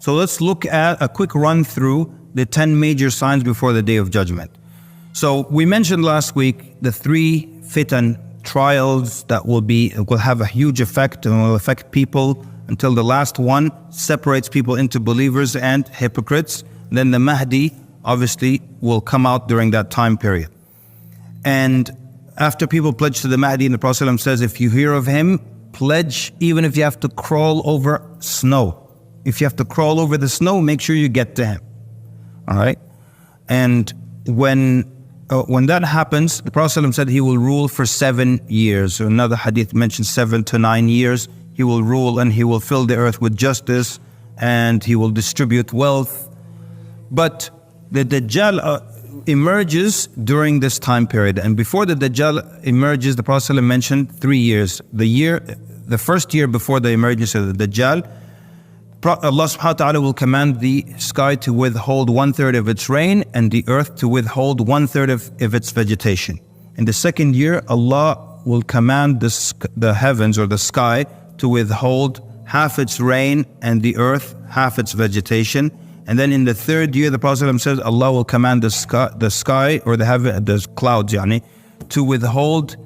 So let's look at a quick run through the 10 major signs before the Day of Judgment. So we mentioned last week the 3 fitan, trials that will have a huge effect and will affect people until the last one separates people into believers and hypocrites. Then the Mahdi obviously will come out during that time period. And after people pledge to the Mahdi, and the Prophet ﷺ says, if you hear of him, pledge even if you have to crawl over snow. If you have to crawl over the snow, make sure you get to him. All right? And when that happens, the Prophet ﷺ said he will rule for 7 years. So another hadith mentions 7 to 9 years. He will rule and he will fill the earth with justice and he will distribute wealth. But the Dajjal emerges during this time period. And before the Dajjal emerges, the Prophet ﷺ mentioned 3 years. The first year before the emergence of the Dajjal, Allah subhanahu wa ta'ala will command the sky to withhold 1/3 of its rain and the earth to withhold 1/3 of its vegetation. In the second year, Allah will command the heavens or the sky to withhold half its rain and the earth half its vegetation. And then in the third year, the Prophet ﷺ says Allah will command the sky or the clouds to withhold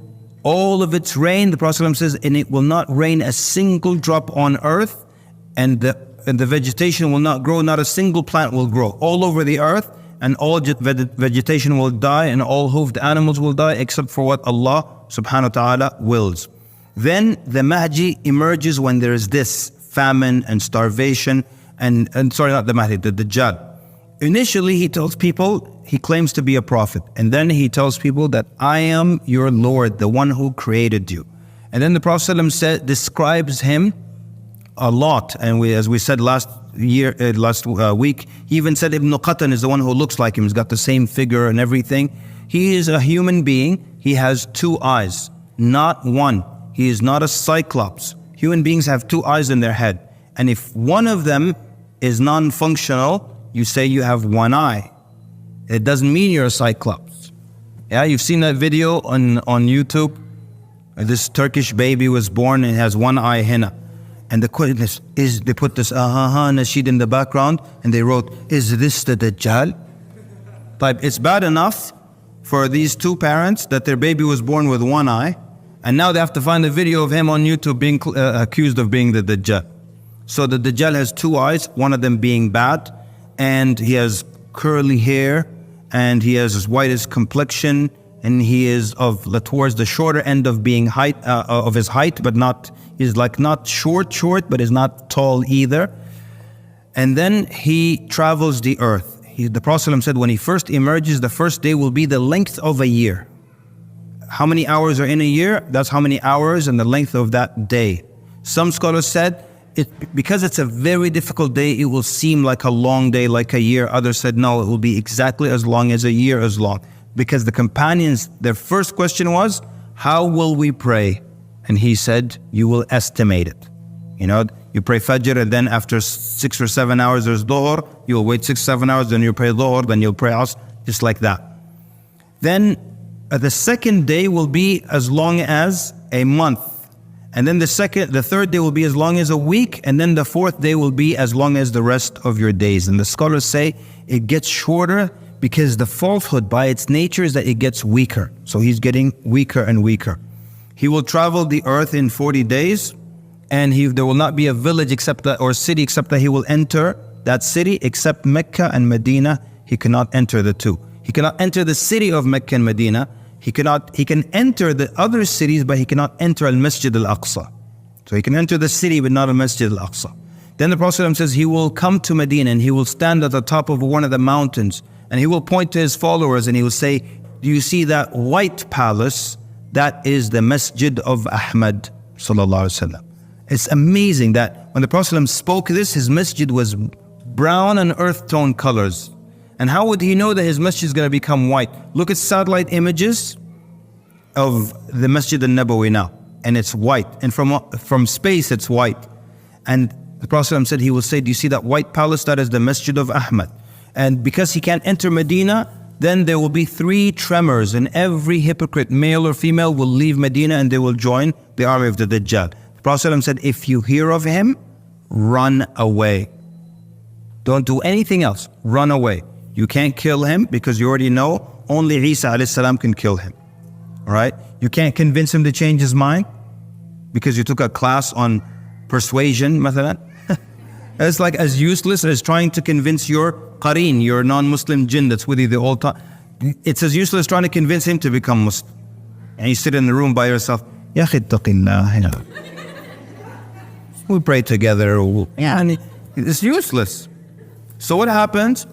all of its rain. The Prophet ﷺ says, and it will not rain a single drop on earth, and the vegetation will not grow, not a single plant will grow all over the earth, and all vegetation will die and all hoofed animals will die except for what Allah subhanahu wa ta'ala wills. Then the Mahdi emerges when there is this famine and starvation and sorry, not the Mahdi, the Dajjal. Initially he tells people he claims to be a prophet, and then he tells people that I am your Lord, the one who created you. And then the Prophet ﷺ describes him a lot, and as we said last week, he even said Ibn Qatan is the one who looks like him. He's got the same figure and everything. He is a human being. He has 2 eyes, not one. He is not a cyclops. Human beings have 2 eyes in their head, and if one of them is non-functional, you say you have 1 eye. It doesn't mean you're a cyclops. Yeah, you've seen that video on YouTube. This Turkish baby was born and has 1 eye henna. And the question is they put this nasheed in the background and they wrote, is this the Dajjal? It's bad enough for these 2 parents that their baby was born with 1 eye, and now they have to find a video of him on YouTube being accused of being the Dajjal. So the Dajjal has 2 eyes, one of them being bad, and he has curly hair, and he has as white as complexion, and he is towards the shorter end of being of his height, but he's like not short, but is not tall either. And then he travels the earth. The Prophet ﷺ said when he first emerges, the first day will be the length of a year. How many hours are in a year? That's how many hours and the length of that day. Some scholars said, because it's a very difficult day, it will seem like a long day, like a year. Others said, no, it will be exactly as long as a year as long. Because the companions, their first question was, how will we pray? And he said, you will estimate it. You pray Fajr, and then after 6 or 7 hours there's Dhuhr. You'll wait 6 or 7 hours, then you'll pray Dhuhr, then you'll pray Asr, just like that. Then the second day will be as long as a month. And then the third day will be as long as a week. And then the fourth day will be as long as the rest of your days. And the scholars say it gets shorter because the falsehood by its nature is that it gets weaker. So he's getting weaker and weaker. He will travel the earth in 40 days, and there will not be a village or city except that he will enter that city, except Mecca and Medina. He cannot enter the 2. He cannot enter the city of Mecca and Medina. He can enter the other cities, but he cannot enter Al-Masjid Al-Aqsa. So he can enter the city, but not Al-Masjid Al-Aqsa. Then the Prophet ﷺ says he will come to Medina and he will stand at the top of one of the mountains, and he will point to his followers and he will say, do you see that white palace? That is the Masjid of Ahmad sallallahu alaihi wasallam. It's amazing that when the Prophet ﷺ spoke this, his masjid was brown and earth tone colors. And how would he know that his masjid is going to become white? Look at satellite images of the Masjid al-Nabawi now, and it's white. And from space, it's white. And the Prophet ﷺ said, he will say, do you see that white palace? That is the Masjid of Ahmad. And because he can't enter Medina, then there will be 3 tremors, and every hypocrite, male or female, will leave Medina and they will join the army of the Dajjal. The Prophet ﷺ said, if you hear of him, run away. Don't do anything else. Run away. You can't kill him because you already know only Isa alayhi salam can kill him. All right? You can't convince him to change his mind because you took a class on persuasion, مثلا. It's like as useless as trying to convince your qareen, your non-Muslim jinn that's with you the whole time. It's as useless as trying to convince him to become Muslim. And you sit in the room by yourself. Ya akhi ittaqillah. We pray together. And it's useless. So what happens?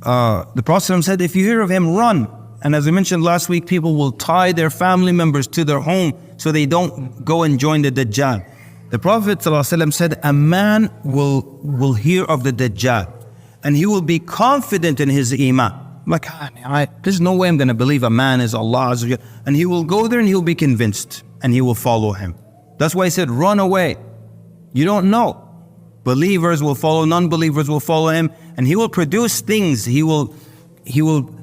The Prophet said, if you hear of him, run. And as I mentioned last week, people will tie their family members to their home so they don't go and join the Dajjal. The Prophet ﷺ said, a man will hear of the Dajjal and he will be confident in his iman. Like, there's no way I'm going to believe a man is Allah. And he will go there and he'll be convinced and he will follow him. That's why he said, run away. You don't know. Believers will follow, non-believers will follow him, and he will produce things. He will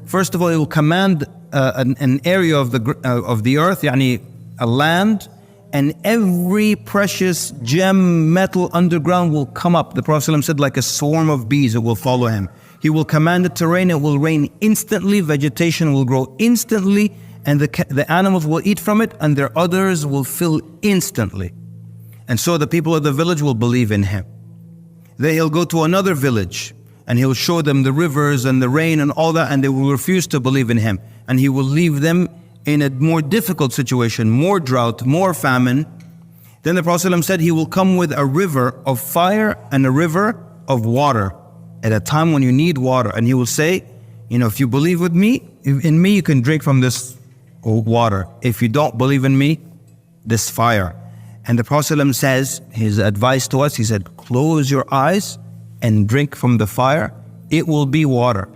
first of all, he will command an area of the earth, yani a land, and every precious gem, metal underground will come up. The Prophet ﷺ said, like a swarm of bees, it will follow him. He will command it to rain, it will rain instantly, vegetation will grow instantly, and the animals will eat from it, and their udders will fill instantly. And so the people of the village will believe in him. Then he'll go to another village, and he'll show them the rivers and the rain and all that, and they will refuse to believe in him. And he will leave them in a more difficult situation, more drought, more famine. Then the Prophet ﷺ said he will come with a river of fire and a river of water at a time when you need water. And he will say, if you believe in me, you can drink from this water. If you don't believe in me, this fire. And the Prophet ﷺ says, his advice to us, he said, close your eyes and drink from the fire. It will be water.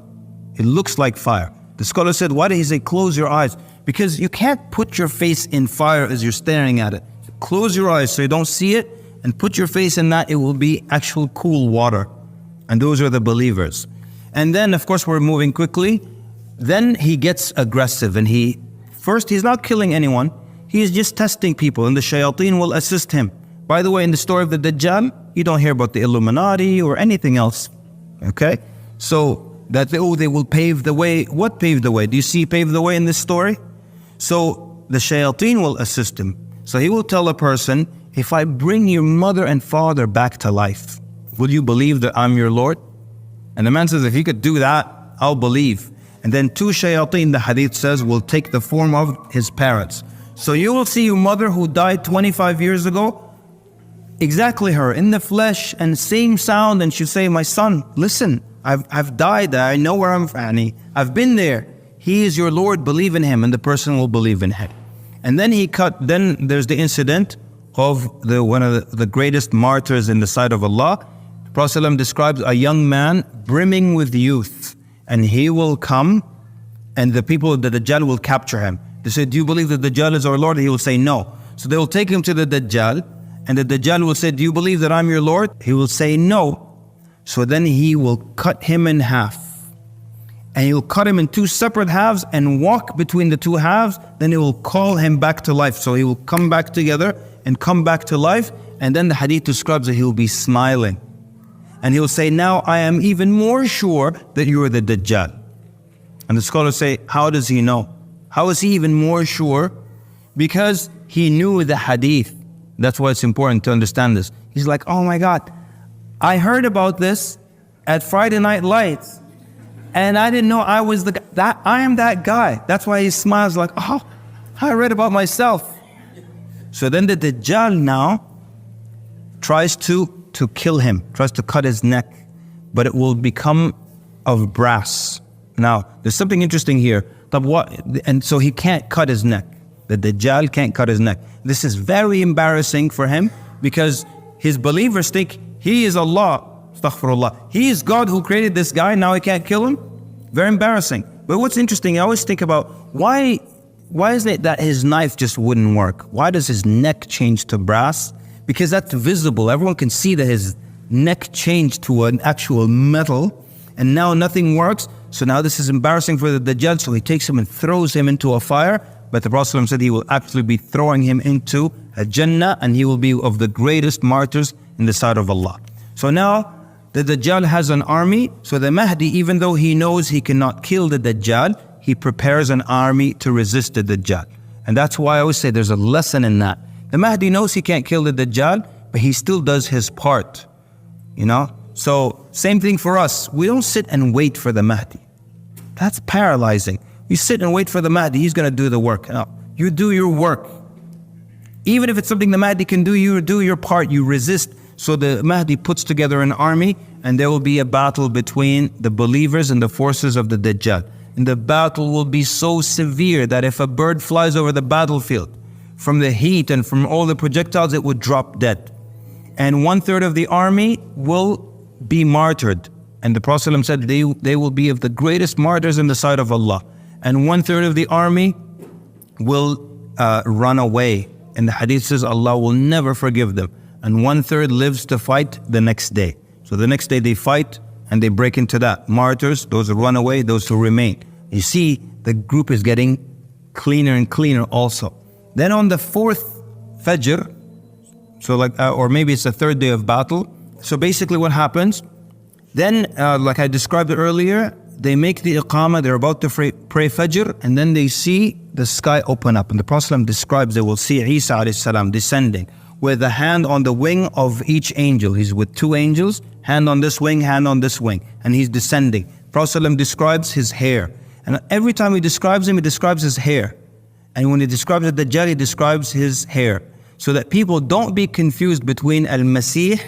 It looks like fire. The scholar said, why did he say close your eyes? Because you can't put your face in fire as you're staring at it. Close your eyes so you don't see it and put your face in that. It will be actual cool water. And those are the believers. And then, of course, we're moving quickly. Then he gets aggressive and he's not killing anyone. He is just testing people and the shayateen will assist him. By the way, in the story of the Dajjal, you don't hear about the Illuminati or anything else. Okay? So that they will pave the way. What paved the way? Do you see pave the way in this story? So the shayateen will assist him. So he will tell a person, if I bring your mother and father back to life, will you believe that I'm your Lord? And the man says, if he could do that, I'll believe. And then two shayateen, the hadith says, will take the form of his parents. So you will see your mother who died 25 years ago, exactly her, in the flesh and same sound, and she'll say, my son, listen, I've died, I know where I'm from, I've been there. He is your Lord, believe in him, and the person will believe in him. And then then there's the incident of one of the greatest martyrs in the sight of Allah. The Prophet ﷺ describes a young man brimming with youth, and he will come, and the people of the Dajjal will capture him. They say, do you believe that the Dajjal is our Lord? He will say, no. So they will take him to the Dajjal, and the Dajjal will say, do you believe that I'm your Lord? He will say, no. So then he will cut him in half. And he will cut him in two separate halves and walk between the two halves. Then he will call him back to life. So he will come back together and come back to life. And then the hadith describes that he will be smiling. And he will say, now I am even more sure that you are the Dajjal. And the scholars say, how does he know? How is he even more sure? Because he knew the hadith. That's why it's important to understand this. He's like, oh my God, I heard about this at Friday Night Lights. And I didn't know I was I am that guy. That's why he smiles like, oh, I read about myself. So then the Dajjal now tries to kill him, tries to cut his neck, but it will become of brass. Now, there's something interesting here. And so he can't cut his neck. The Dajjal can't cut his neck. This is very embarrassing for him because his believers think he is Allah. Astaghfirullah. He is God who created this guy, now he can't kill him? Very embarrassing. But what's interesting, I always think about why is it that his knife just wouldn't work? Why does his neck change to brass? Because that's visible. Everyone can see that his neck changed to an actual metal, and now nothing works. So now this is embarrassing for the Dajjal, so he takes him and throws him into a fire. But the Prophet said he will actually be throwing him into a Jannah, and he will be of the greatest martyrs in the sight of Allah. So now The Dajjal has an army, so the Mahdi, even though he knows he cannot kill the Dajjal, he prepares an army to resist the Dajjal. And that's why I always say there's a lesson in that. The Mahdi knows he can't kill the Dajjal, but he still does his part, you know? So same thing for us. We don't sit and wait for the Mahdi. That's paralyzing. You sit and wait for the Mahdi, he's going to do the work. No, you do your work. Even if it's something the Mahdi can do, you do your part, you resist. So the Mahdi puts together an army, and there will be a battle between the believers and the forces of the Dajjal. And the battle will be so severe that if a bird flies over the battlefield, from the heat and from all the projectiles, it would drop dead. And 1/3 of the army will be martyred. And the Prophet ﷺ said they will be of the greatest martyrs in the sight of Allah. And 1/3 of the army will run away. And the hadith says Allah will never forgive them. And 1/3 lives to fight the next day. So the next day they fight and they break into that. Martyrs, those who run away, those who remain. You see, the group is getting cleaner and cleaner also. Then on the 4th Fajr, so or maybe it's the 3rd day of battle. So basically what happens, then like I described it earlier, they make the iqamah, they're about to pray Fajr, and then they see the sky open up. And the Prophet ﷺ describes they will see Isa alayhi salam descending with a hand on the wing of each angel. He's with 2 angels, hand on this wing, hand on this wing, and he's descending. Prophet ﷺ describes his hair. And every time he describes him, he describes his hair. And when he describes the Dajjal, he describes his hair. So that people don't be confused between Al-Masih,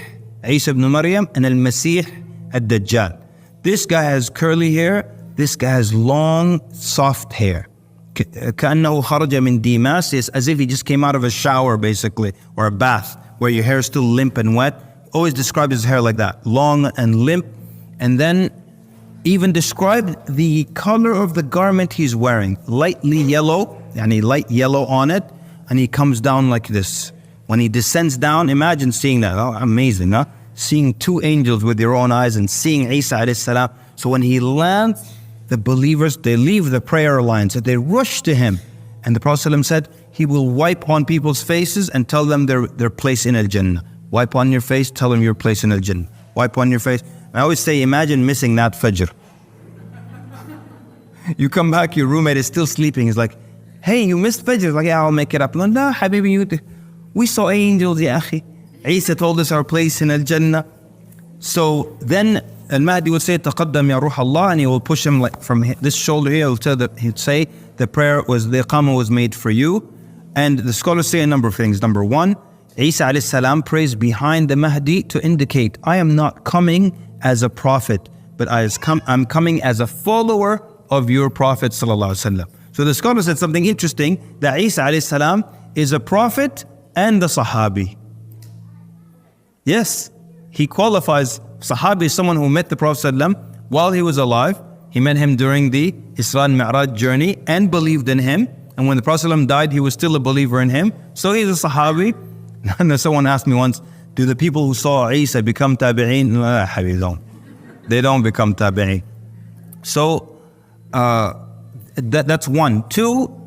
Isa ibn Maryam, and Al-Masih, Ad-Dajjal. This guy has curly hair, this guy has long, soft hair. كأنه خرج من ديماس, is as if he just came out of a shower basically, or a bath, where your hair is still limp and wet. Always describe his hair like that, long and limp. And then even describe the color of the garment he's wearing, lightly yellow, yani light yellow on it, and he comes down like this. When he descends down, imagine seeing that. Oh, amazing, huh? Seeing 2 angels with your own eyes and seeing Isa alayhi salam. So when he lands, the believers, they leave the prayer lines and they rush to him. And the Prophet ﷺ said, he will wipe on people's faces and tell them their place in Al-Jannah. Wipe on your face, tell them your place in Al-Jannah. Wipe on your face. I always say, imagine missing that Fajr. You come back, your roommate is still sleeping. He's like, hey, you missed Fajr. He's like, yeah, I'll make it up. No, habibi, we saw angels, ya akhi. Isa told us our place in Al-Jannah. So then Al-Mahdi will say, taqaddam ya ruh Allah, and he will push him like from this shoulder here. He'll say, the iqamah was made for you. And the scholars say a number of things. Number 1, Isa alayhi salam prays behind the Mahdi to indicate, I am not coming as a prophet, but I'm coming as a follower of your Prophet sallallahu alaihi wasallam. So the scholar said something interesting, that Isa alayhi salam is a prophet and a sahabi. Yes, he qualifies. Sahabi is someone who met the Prophet ﷺ while he was alive. He met him during the Isra and Mi'raj journey and believed in him. And when the Prophet ﷺ died, he was still a believer in him. So he's a sahabi. And someone asked me once, do the people who saw Isa become tabi'een? No, they don't become tabi'een. So that's 1. 2,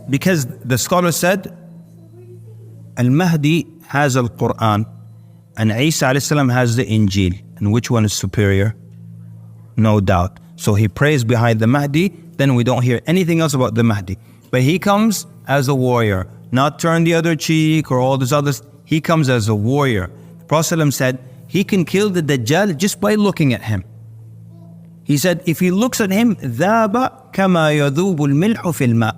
because the scholar said, Al-Mahdi has Al-Quran and Isa alayhi salam has the Injil. And which one is superior? No doubt. So he prays behind the Mahdi, then we don't hear anything else about the Mahdi. But he comes as a warrior, not turn the other cheek or all these others. He comes as a warrior. The Prophet ﷺ said he can kill the Dajjal just by looking at him. He said if he looks at him, ذَابَ كَمَا يَذُوبُ الْمِلْحُ فِي الْمَاءِ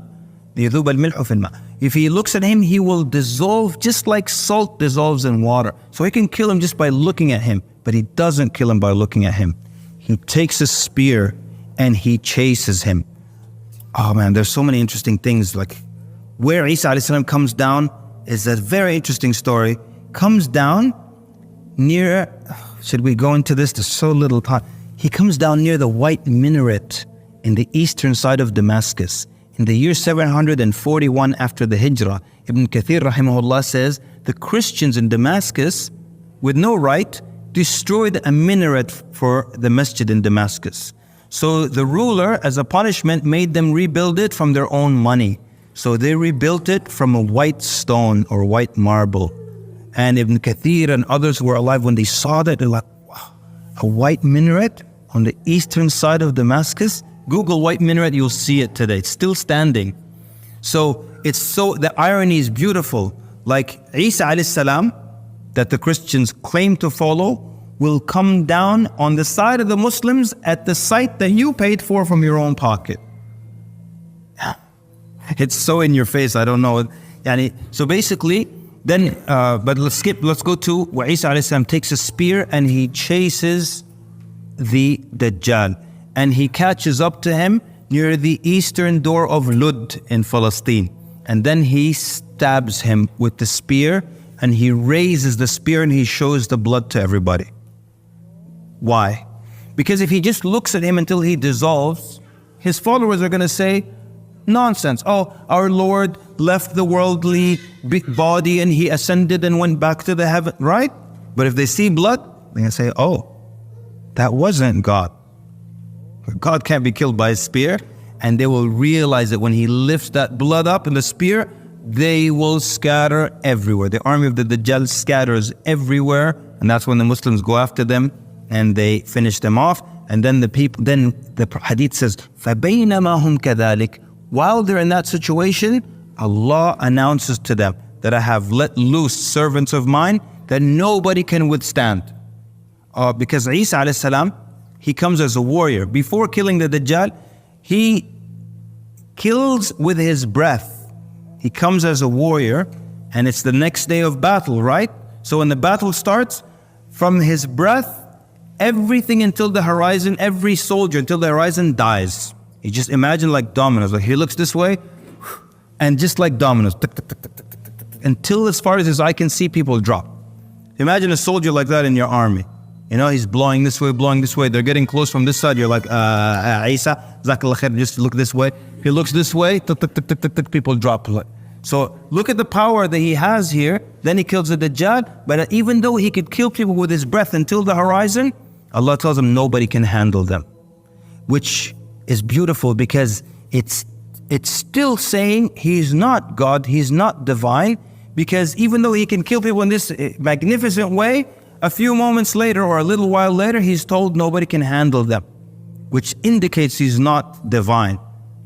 يَذُوبَ الْمِلْحُ فِي الْمَاءِ. If he looks at him, he will dissolve just like salt dissolves in water. So he can kill him just by looking at him, but he doesn't kill him by looking at him. He takes a spear and he chases him. Oh man, there's so many interesting things. Like where Isa alayhi salam comes down is a very interesting story. Comes down near, should we go into this? There's so little time. He comes down near the white minaret in the eastern side of Damascus. In the year 741 after the Hijrah, Ibn Kathir rahimahullah says, the Christians in Damascus, with no right, destroyed a minaret for the masjid in Damascus. So the ruler, as a punishment, made them rebuild it from their own money. So they rebuilt it from a white stone or white marble. And Ibn Kathir and others who were alive, when they saw that, they're like, A white minaret on the eastern side of Damascus. Google white minaret, you'll see it today. It's still standing. So the irony is beautiful. Like Isa alayhi salam, that the Christians claim to follow, will come down on the side of the Muslims at the site that you paid for from your own pocket. It's so in your face, I don't know. So basically, then, but let's go to where Isa alayhi salam takes a spear and he chases the Dajjal. And he catches up to him near the eastern door of Lud in Palestine. And then he stabs him with the spear, and he raises the spear and he shows the blood to everybody. Why? Because if he just looks at him until he dissolves, his followers are going to say, nonsense. Oh, our Lord left the worldly big body and he ascended and went back to the heaven, right? But if they see blood, they're going to say, oh, that wasn't God. God can't be killed by a spear. And they will realize that when he lifts that blood up in the spear, they will scatter everywhere. The army of the Dajjal scatters everywhere. And that's when the Muslims go after them and they finish them off. And then the hadith says, فَبَيْنَمَا هُمْ كَذَلِكَ. While they're in that situation, Allah announces to them that I have let loose servants of mine that nobody can withstand. Because Isa alayhi salam, he comes as a warrior. Before killing the Dajjal, he kills with his breath. He comes as a warrior, and it's the next day of battle, right? So when the battle starts, from his breath, everything until the horizon, every soldier until the horizon dies. You just imagine like dominoes. Like he looks this way, and just like dominoes, tick, tick, tick, tick, tick, tick, tick, until as far as his eye can see, people drop. Imagine a soldier like that in your army. You know, he's blowing this way, blowing this way. They're getting close from this side. You're like, Isa, Jazakallah khair, just look this way. He looks this way, tick, tick, tick, tick, tick, tick, people drop. So look at the power that he has here. Then he kills the Dajjal. But even though he could kill people with his breath until the horizon, Allah tells him nobody can handle them. Which is beautiful because it's still saying he's not God, he's not divine. Because even though he can kill people in this magnificent way, a few moments later or a little while later, he's told nobody can handle them, which indicates he's not divine.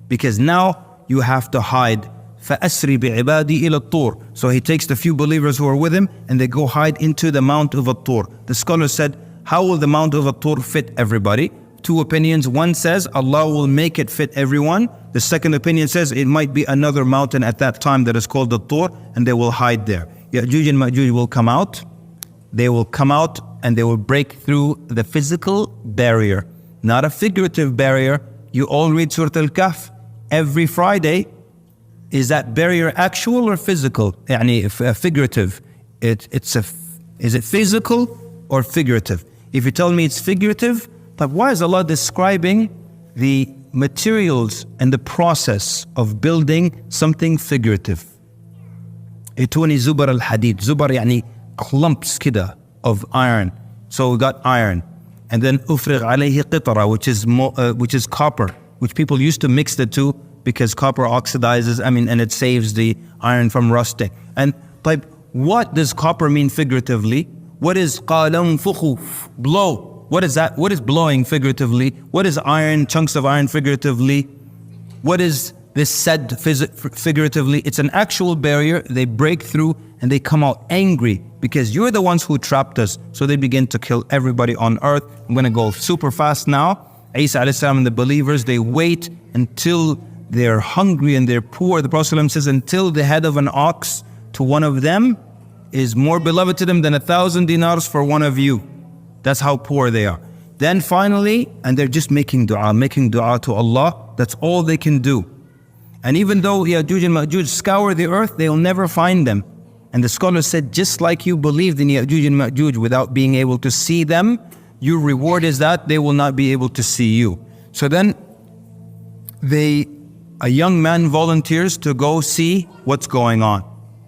Because now you have to hide. فَأَسْرِ بِعِبَادِي إِلَى الطُّورِ. So he takes the few believers who are with him and they go hide into the Mount of At-Tur. The scholar said, how will the Mount of At-Tur fit everybody? Two opinions. One says Allah will make it fit everyone. The second opinion says it might be another mountain at that time that is called At-Tur, and they will hide there. Ya'juj and Ma'juj will come out. They will come out and they will break through the physical barrier, not a figurative barrier. You all read Surah Al-Kahf every Friday. Is that barrier actual or physical? Figurative. Is it physical or figurative? If you tell me it's figurative, but why is Allah describing the materials and the process of building something figurative? Ituni zubar al-hadid. Zubar yani clumps kida of iron. So we got iron. And then ufrig alayhi qitara, which is copper, which people used to mix the two because copper oxidizes, and it saves the iron from rusting. And what does copper mean figuratively? What is qalam fukhu, blow? What is that? What is blowing figuratively? What is iron, chunks of iron figuratively? What is this said figuratively? It's an actual barrier. They break through and they come out angry because you're the ones who trapped us. So they begin to kill everybody on earth. I'm going to go super fast now. Isa alayhi salam and the believers, they wait until they're hungry and they're poor. The Prophet says, until the head of an ox to one of them is more beloved to them than 1,000 dinars for one of you. That's how poor they are. Then finally, and they're just making dua to Allah. That's all they can do. And even though Ya'juj and Ma'juj scour the earth, they'll never find them. And the scholar said, just like you believed in Ya'juj and Ma'juj without being able to see them, your reward is that they will not be able to see you. So then a young man volunteers to go see what's going on,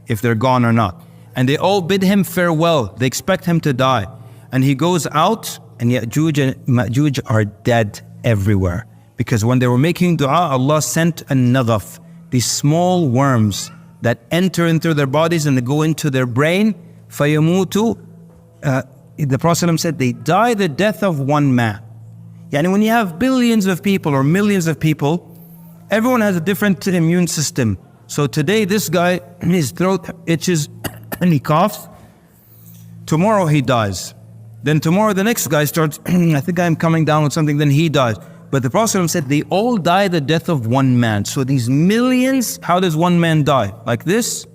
if they're gone or not. And they all bid him farewell. They expect him to die. And he goes out, and Ya'juj and Ma'juj are dead everywhere. Because when they were making dua, Allah sent a naghaf, these small worms that enter into their bodies and they go into their brain. فَيَمُوتُ the Prophet ﷺ said, they die the death of one man. Yani when you have billions of people or millions of people, everyone has a different immune system. So today this guy, his throat itches and he coughs. Tomorrow he dies. Then tomorrow the next guy starts, I think I'm coming down with something, then he dies. But the Prophet ﷺ said they all die the death of one man. So these millions, how does one man die? Like this?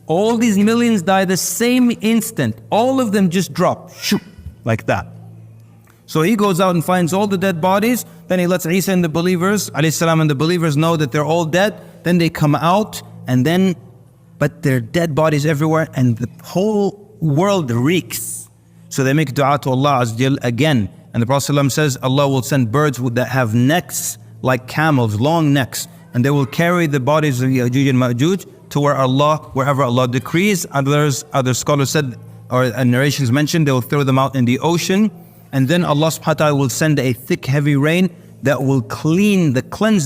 All these millions die the same instant. All of them just drop, shoot, like that. So he goes out and finds all the dead bodies. Then he lets Isa and the believers, alayhi salam, and the believers know that they're all dead. Then they come out and then, but there are dead bodies everywhere and the whole world reeks. So they make dua to Allah Azza wa Jal again. And the Prophet ﷺ says, Allah will send birds that have necks like camels, long necks. And they will carry the bodies of Ya'juj and Ma'juj to wherever Allah decrees. Other scholars said, or narrations mentioned, they will throw them out in the ocean. And then Allah subhanahu wa ta'ala will send a thick heavy rain that will cleanse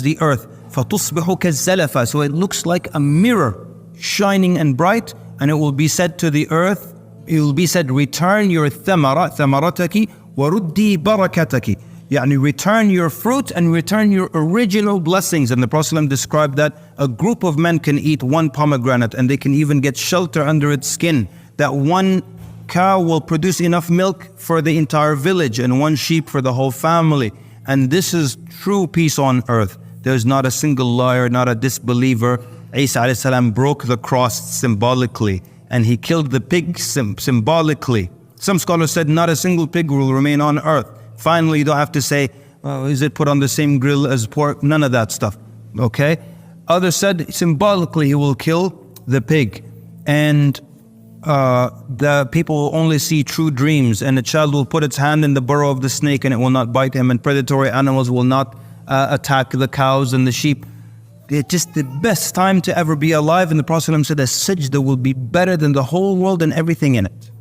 the earth. فَتُصْبِحُ كَالزَّلَفَ. So it looks like a mirror, shining and bright. And it will be said to the earth, it will be said, return your ثَمَرَتَكِ وَرُدِّي بَرَكَتَكِ. Yani return your fruit and return your original blessings. And the Prophet ﷺ described that a group of men can eat one pomegranate and they can even get shelter under its skin. That one cow will produce enough milk for the entire village and one sheep for the whole family. And this is true peace on earth. There's not a single liar, not a disbeliever. Isa alayhi salam broke the cross symbolically and he killed the pig symbolically. Some scholars said not a single pig will remain on earth. Finally, you don't have to say, oh, is it put on the same grill as pork? None of that stuff, okay? Others said symbolically he will kill the pig. And the people will only see true dreams. And the child will put its hand in the burrow of the snake and it will not bite him. And predatory animals will not attack the cows and the sheep. It's just the best time to ever be alive. And the Prophet ﷺ said a sajda will be better than the whole world and everything in it.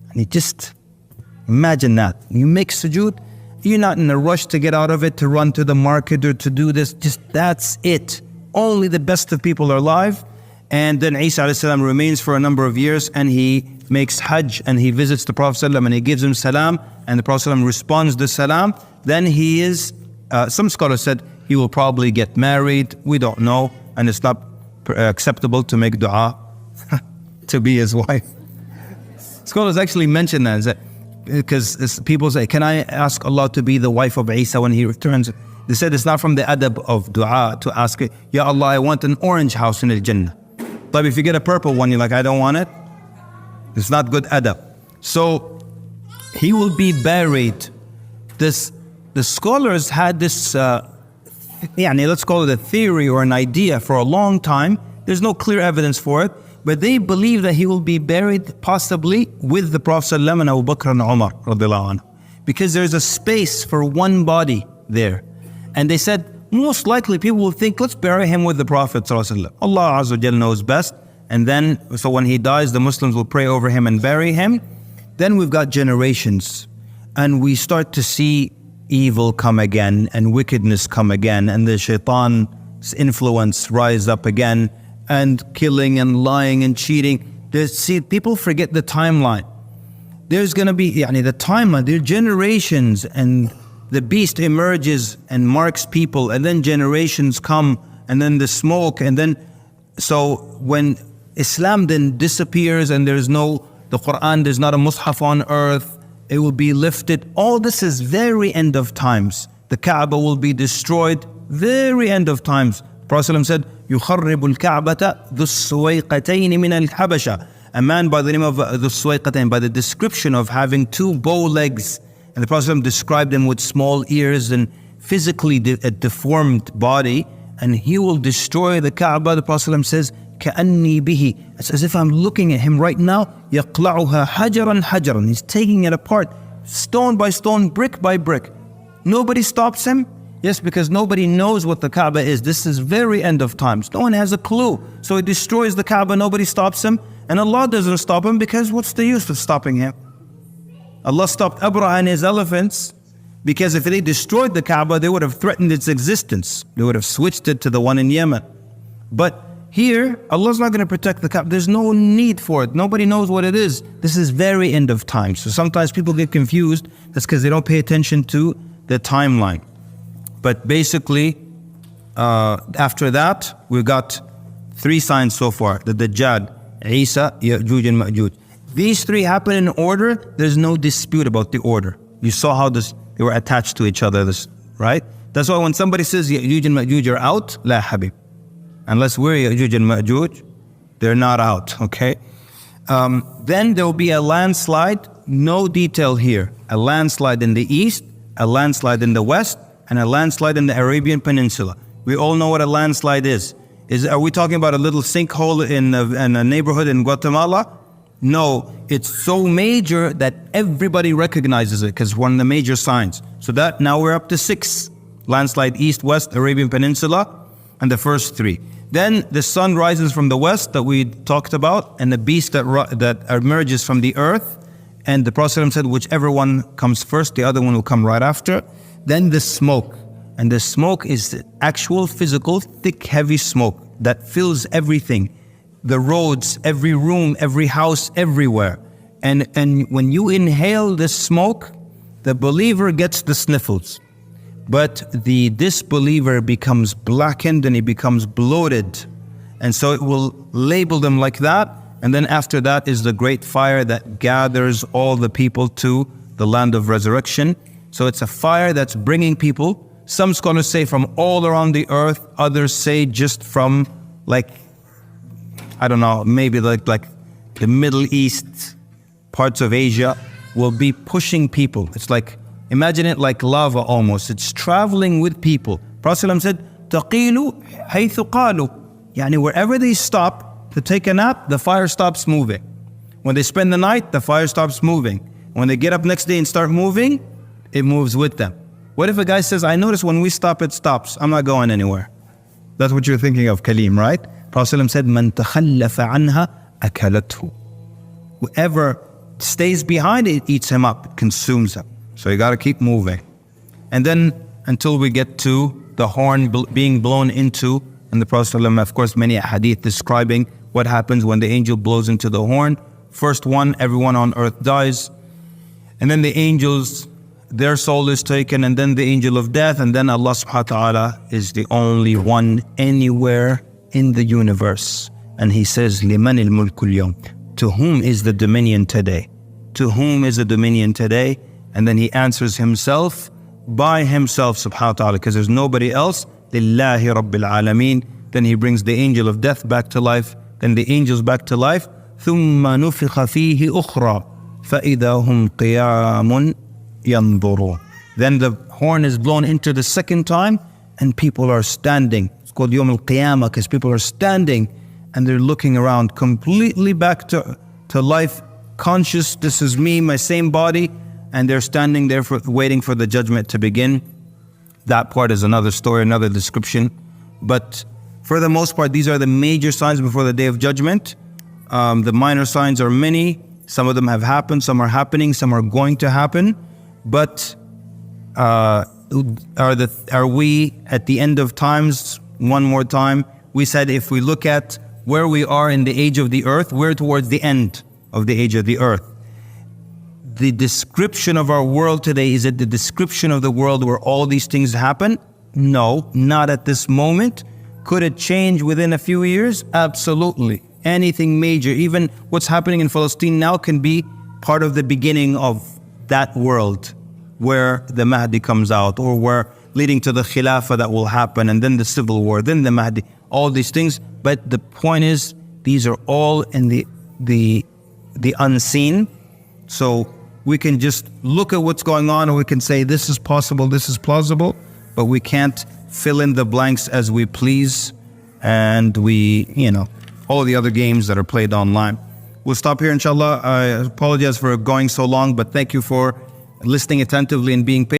And you just imagine that. You make sujood, you're not in a rush to get out of it, to run to the market or to do this. Just that's it. Only the best of people are alive. And then Isa alayhi salam remains for a number of years and he makes hajj and he visits the Prophet ﷺ and he gives him salam and the Prophet ﷺ responds to salam. Then he is, some scholars said he will probably get married. We don't know. And it's not acceptable to make dua to be his wife. Scholars actually mention that because people say, can I ask Allah to be the wife of Isa when he returns? They said it's not from the adab of dua to ask, Ya Allah, I want an orange house in Al-Jannah. But if you get a purple one, you're like, I don't want it. It's not good adab. So he will be buried. The scholars had this, let's call it a theory or an idea for a long time. There's no clear evidence for it. But they believe that he will be buried possibly with the Prophet ﷺ and Abu Bakr and Umar radiallahu anhu, because there's a space for one body there. And they said, most likely people will think, let's bury him with the Prophet ﷺ. Allah Azza wa Jal knows best. And then, so when he dies, the Muslims will pray over him and bury him. Then we've got generations. And we start to see evil come again and wickedness come again. And the shaitan's influence rise up again. And killing and lying and cheating. See, people forget the timeline. There's going to be, the timeline, there are generations and the beast emerges and marks people and then generations come and then the smoke and then, so when Islam then disappears and there's no, the Quran, there's not a Mus'haf on earth, it will be lifted. All this is very end of times. The Kaaba will be destroyed, very end of times. Prophet ﷺ said, يُخَرِّبُ الْكَعْبَةَ ذُو السُّوَيْقَتَيْنِ مِنَ الْحَبَشَةِ. A man by the name of ذُو السُّوَيْقَتَيْن, by the description of having two bow legs. And the Prophet ﷺ described him with small ears and physically a deformed body. And he will destroy the Kaaba. The Prophet ﷺ says, كَأَنِّي بِهِ. It's as if I'm looking at him right now. يَقْلَعُهَا حَجَرًا حَجَرًا. He's taking it apart, stone by stone, brick by brick. Nobody stops him. Yes, because nobody knows what the Kaaba is. This is very end of times. No one has a clue. So he destroys the Kaaba, nobody stops him. And Allah doesn't stop him because what's the use of stopping him? Allah stopped Abraha and his elephants because if they destroyed the Kaaba, they would have threatened its existence. They would have switched it to the one in Yemen. But here, Allah's not going to protect the Kaaba. There's no need for it. Nobody knows what it is. This is very end of time. So sometimes people get confused. That's because they don't pay attention to the timeline. But basically, after that, we've got 3 signs so far. The Dajjal, Isa, Ya'juj and Ma'juj. These 3 happen in order. There's no dispute about the order. You saw how they were attached to each other, right? That's why when somebody says Ya'juj and Ma'juj are out, la habib. Unless we're Ya'juj and Ma'juj, they're not out, okay? Then there will be a landslide, no detail here. A landslide in the east, a landslide in the west, and a landslide in the Arabian Peninsula. We all know what a landslide is. Are we talking about a little sinkhole in a neighborhood in Guatemala? No, it's so major that everybody recognizes it because one of the major signs. So that now we're up to 6. Landslide east, west, Arabian Peninsula, and the first 3. Then the sun rises from the west that we talked about, and the beast that emerges from the earth. And the Prophet said, whichever one comes first, the other one will come right after. Then the smoke. And the smoke is actual physical, thick, heavy smoke that fills everything. The roads, every room, every house, everywhere. And when you inhale this smoke, the believer gets the sniffles. But the disbeliever becomes blackened and he becomes bloated. And so it will label them like that. And then after that is the great fire that gathers all the people to the land of resurrection. So it's a fire that's bringing people. Some scholars say from all around the earth. Others say just from I don't know, maybe like the Middle East, parts of Asia will be pushing people. It's like, imagine it like lava almost. It's traveling with people. Prophet said, تَقِيلُ حَيْثُ قَالُوا. Yani wherever they stop to take a nap, the fire stops moving. When they spend the night, the fire stops moving. When they get up next day and start moving, it moves with them. What if a guy says, I notice when we stop, it stops. I'm not going anywhere. That's what you're thinking of, Kaleem, right? Prophet said, مَنْ تَخَلَّفَ عَنْهَا أَكَلَتْهُ. Whoever stays behind, it eats him up, consumes him. So you got to keep moving. And then until we get to the horn being blown into, and the Prophet ﷺ, of course, many hadith describing what happens when the angel blows into the horn. First one, everyone on earth dies. And then the angels, their soul is taken, and then the angel of death, and then Allah subhanahu wa ta'ala is the only one anywhere in the universe. And He says, لِمَنِ الْمُلْكُ الْيَوْمِ. To whom is the dominion today? To whom is the dominion today? And then He answers Himself by Himself subhanahu wa ta'ala, because there's nobody else. لِلَّهِ رَبِّ الْعَالَمِينَ. Then He brings the angel of death back to life, then the angels back to life. ثُمَّ نُفِخَ فِيهِ أُخْرَى فَإِذَا هُمْ قِيَامٌ يَنْظُرُونَ. Then the horn is blown into the second time, and people are standing. It's called Yawm al-Qiyamah, because people are standing and they're looking around, completely back to life, conscious, this is me, my same body, and they're standing there waiting for the judgment to begin. That part is another story, another description. But for the most part, these are the major signs before the Day of Judgment. The minor signs are many. Some of them have happened, some are happening, some are going to happen. But are we at the end of times? One more time, we said if we look at where we are in the age of the earth, we're towards the end of the age of the earth. The description of our world today, is it the description of the world where all these things happen? No, not at this moment. Could it change within a few years? Absolutely. Anything major, even what's happening in Palestine now, can be part of the beginning of that world where the Mahdi comes out, or where leading to the Khilafah that will happen, and then the civil war, then the Mahdi, all these things. But the point is, these are all in the unseen. So we can just look at what's going on, and we can say this is possible, this is plausible, but we can't fill in the blanks as we please, and all the other games that are played online. We'll stop here, inshallah. I apologize for going so long, but thank you for listening attentively and being patient.